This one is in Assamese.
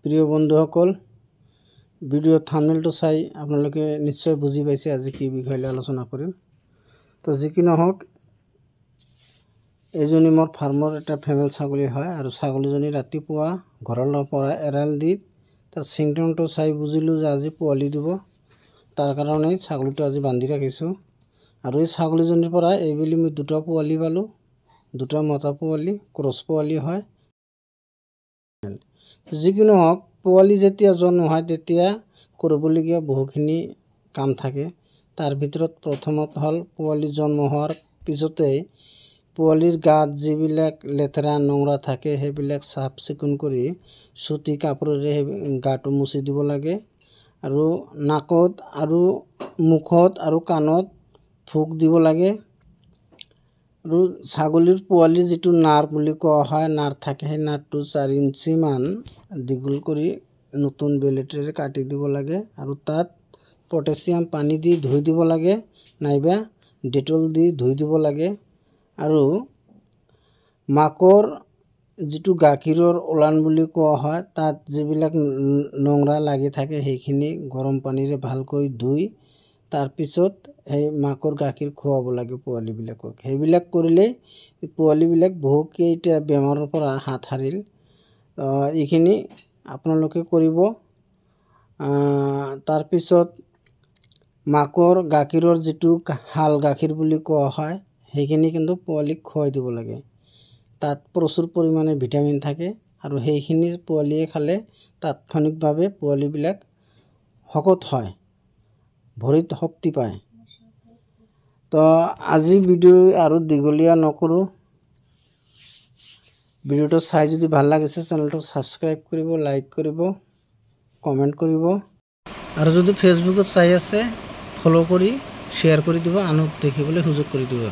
প্রিয় বন্ধুসকল, ভিডিও থাম্বনেলটো চাই আপোনালোকে নিশ্চয় বুজি পাইছে আজি কি বিষয় লৈ আলোচনা কৰিম। তো যি কি নহওক, এজনী মোৰ ফাৰ্মৰ এটা ফেমেল ছাগলী হয় আৰু ছাগলীজনী ৰাতিপুৱা ঘৰৰ পৰা এৰাল দি তাৰ চিংটনটো চাই বুজিলোঁ যে আজি পোৱালি দিব। তাৰ কাৰণে ছাগলীটো আজি বান্ধি ৰাখিছোঁ আৰু এই ছাগলীজনীৰ পৰা এইবেলি মই দুটা পোৱালি পালোঁ, দুটা মতা পোৱালি, ক্ৰছ পোৱালি হয়। যিকোনো হওক, পোৱালি যেতিয়া জন্ম হয় তেতিয়া কৰিবলগীয়া বহুখিনি কাম থাকে। তাৰ ভিতৰত প্ৰথমত হ'ল পোৱালি জন্ম হোৱাৰ পিছতেই পোৱালিৰ গাত যিবিলাক লেতেৰা নোংৰা থাকে সেইবিলাক চাফ চিকুণ কৰি চুটি কাপোৰেৰে গাটো মুচি দিব লাগে আৰু নাকত আৰু মুখত আৰু কাণত ফুক দিব লাগে। আৰু ছাগলীৰ পোৱালিৰ যিটো নাৰ বুলি কোৱা হয়, নাৰ থাকে, সেই নাৰটো 4 ইঞ্চিমান দীঘল কৰি নতুন বেলেটেৰে কাটি দিব লাগে আৰু তাত পটাছিয়াম পানী দি ধুই দিব লাগে, নাইবা ডেটল দি ধুই দিব লাগে। আৰু মাকৰ যিটো গাখীৰৰ ওলান বুলি কোৱা হয়, তাত যিবিলাক নোংৰা লাগি থাকে সেইখিনি গৰম পানীৰে ভালকৈ ধুই তাৰপিছত সেই মাকৰ গাখীৰ খুৱাব লাগে পোৱালিবিলাকক। সেইবিলাক কৰিলেই পোৱালিবিলাক বহুকেইটা বেমাৰৰ পৰা হাত সাৰিল। এইখিনি আপোনালোকে কৰিব। তাৰপিছত মাকৰ গাখীৰৰ যিটো হাল গাখীৰ বুলি কোৱা হয়, সেইখিনি কিন্তু পোৱালিক খুৱাই দিব লাগে। তাত প্ৰচুৰ পৰিমাণে ভিটামিন থাকে আৰু সেইখিনি পোৱালিয়ে খালে তাৎক্ষণিকভাৱে পোৱালিবিলাক শকত হয়, ভৰিত শক্তি পায়। তো আজি ভিডিঅ' আৰু দীঘলীয়া নকৰোঁ। ভিডিঅ'টো চাই যদি ভাল লাগিছে চেনেলটো ছাবস্ক্ৰাইব কৰিব, লাইক কৰিব, কমেণ্ট কৰিব আৰু যদি ফেচবুকত চাই আছে ফ'ল' কৰি শ্বেয়াৰ কৰি দিব, আনক দেখিবলৈ সুযোগ কৰি দিব।